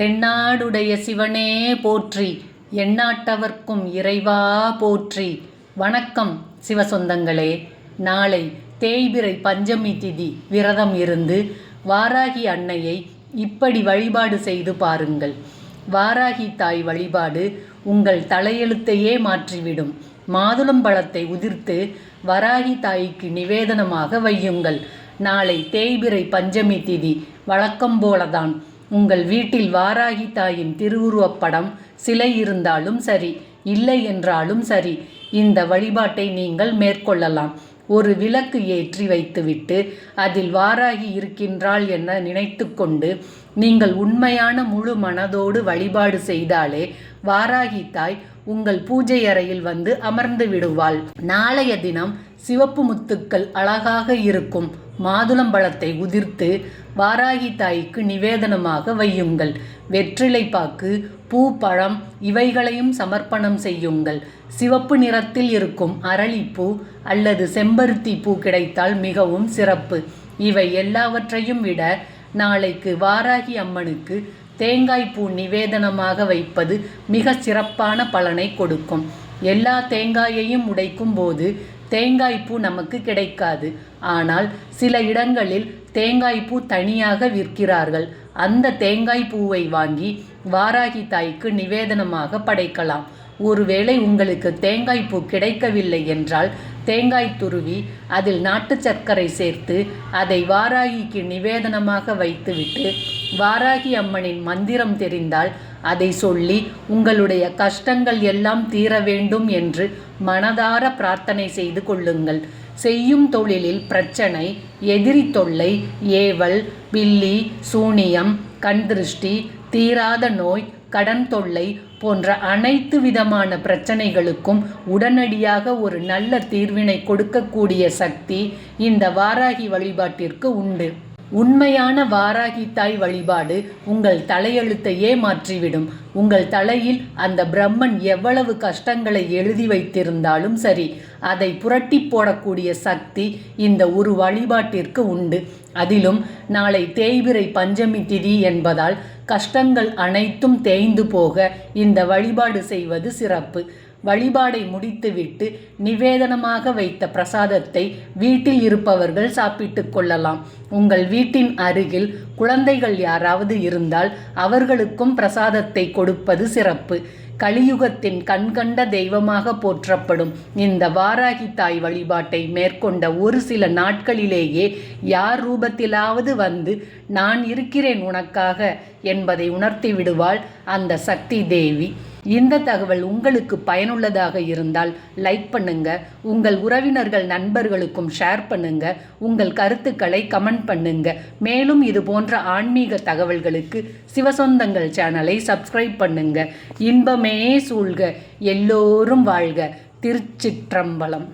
தென்னாடுடைய சிவனே போற்றி, எந்நாட்டவர்க்கும் இறைவா போற்றி. வணக்கம் சிவசொந்தங்களே. நாளை தேய்பிறை பஞ்சமி திதி விரதம் இருந்து வாராகி அன்னையை இப்படி வழிபாடு செய்து பாருங்கள். வாராகி தாய் வழிபாடு உங்கள் தலையெழுத்தையே மாற்றிவிடும். மாதுளம்பழத்தை உதிர்த்து வராகி தாய்க்கு நிவேதனமாக வையுங்கள். நாளை தேய்பிறை பஞ்சமி திதி. வழக்கம் போலதான் உங்கள் வீட்டில் வாராகி தாயின் திருவுருவப்படம் சிலை இருந்தாலும் சரி, இல்லை என்றாலும் சரி, இந்த வழிபாட்டை நீங்கள் மேற்கொள்ளலாம். ஒரு விளக்கு ஏற்றி வைத்துவிட்டு அதில் வாராகி இருக்கின்றாள் என நினைத்து கொண்டு நீங்கள் உண்மையான முழு மனதோடு வழிபாடு செய்தாலே வாராகி தாய் உங்கள் பூஜை அறையில் வந்து அமர்ந்து விடுவாள். நாளைய தினம் சிவப்பு முத்துக்கள் அழகாக இருக்கும் மாதுளம்பழத்தை உதிர்த்து வாராகி தாய்க்கு நிவேதனமாக வையுங்கள். வெற்றிலை பாக்கு, பூ, பழம் இவைகளையும் சமர்ப்பணம் செய்யுங்கள். சிவப்பு நிறத்தில் இருக்கும் அரளிப்பூ அல்லது செம்பருத்தி பூ கிடைத்தால் மிகவும் சிறப்பு. இவை எல்லாவற்றையும் விட நாளைக்கு வாராகி அம்மனுக்கு தேங்காய்ப்பூ நிவேதனமாக வைப்பது மிக சிறப்பான பலனை கொடுக்கும். எல்லா தேங்காயையும் உடைக்கும் போது தேங்காய்ப்பூ நமக்கு கிடைக்காது. ஆனால் சில இடங்களில் தேங்காய்ப்பூ தனியாக விற்கிறார்கள். அந்த தேங்காய்ப்பூவை வாங்கி வாராகி தாய்க்கு நிவேதனமாக படைக்கலாம். ஒருவேளை உங்களுக்கு தேங்காய்ப்பூ கிடைக்கவில்லை என்றால் தேங்காய் துருவி அதில் நாட்டு சர்க்கரை சேர்த்து அதை வாராகிக்கு நிவேதனமாக வைத்துவிட்டு வாராகி அம்மனின் மந்திரம் தெரிந்தால் அதை சொல்லி உங்களுடைய கஷ்டங்கள் எல்லாம் தீர வேண்டும் என்று மனதார பிரார்த்தனை செய்து கொள்ளுங்கள். செய்யும் தொழிலில் பிரச்சனை, எதிரி தொல்லை, ஏவல், பில்லி, சூனியம், கண்திருஷ்டி, தீராத நோய், கடன் தொல்லை போன்ற அனைத்து விதமான பிரச்சனைகளுக்கும் உடனடியாக ஒரு நல்ல தீர்வினை கொடுக்கக்கூடிய சக்தி இந்த வாராகி வழிபாட்டிற்கு உண்டு. உண்மையான வாராகி தாய் வழிபாடு உங்கள் தலையெழுத்தையே மாற்றிவிடும். உங்கள் தலையில் அந்த பிரம்மன் எவ்வளவு கஷ்டங்களை எழுதி வைத்திருந்தாலும் சரி, அதை புரட்டி போடக்கூடிய சக்தி இந்த ஒரு வழிபாட்டிற்கு உண்டு. அதிலும் நாளை தேய்பிறை பஞ்சமி திதி என்பதால் கஷ்டங்கள் அனைத்தும் தேய்ந்து போக இந்த வழிபாடு செய்வது சிறப்பு. வழிபாடை முடித்துவிட்டு நிவேதனமாக வைத்த பிரசாதத்தை வீட்டில் இருப்பவர்கள் சாப்பிட்டு கொள்ளலாம். உங்கள் வீட்டின் அருகில் குழந்தைகள் யாராவது இருந்தால் அவர்களுக்கும் பிரசாதத்தை கொடுப்பது சிறப்பு. கலியுகத்தின் கண்கண்ட தெய்வமாக போற்றப்படும் இந்த வாராகி தாய் வழிபாட்டை மேற்கொண்ட ஒரு சில நாட்களிலேயே யார் ரூபத்திலாவது வந்து நான் இருக்கிறேன் உனக்காக என்பதை உணர்த்தி விடுவாள் அந்த சக்தி தேவி. இந்த தகவல் உங்களுக்கு பயனுள்ளதாக இருந்தால் லைக் பண்ணுங்க, உங்கள் உறவினர்கள் நண்பர்களுக்கும் ஷேர் பண்ணுங்க, உங்கள் கருத்துக்களை கமெண்ட் பண்ணுங்க. மேலும் இது போன்ற ஆன்மீக தகவல்களுக்கு சிவசொந்தங்கள் சேனலை சப்ஸ்கிரைப் பண்ணுங்க. இன்பமே சூழ்க, எல்லோரும் வாழ்க. திருச்சிற்றம்பலம்.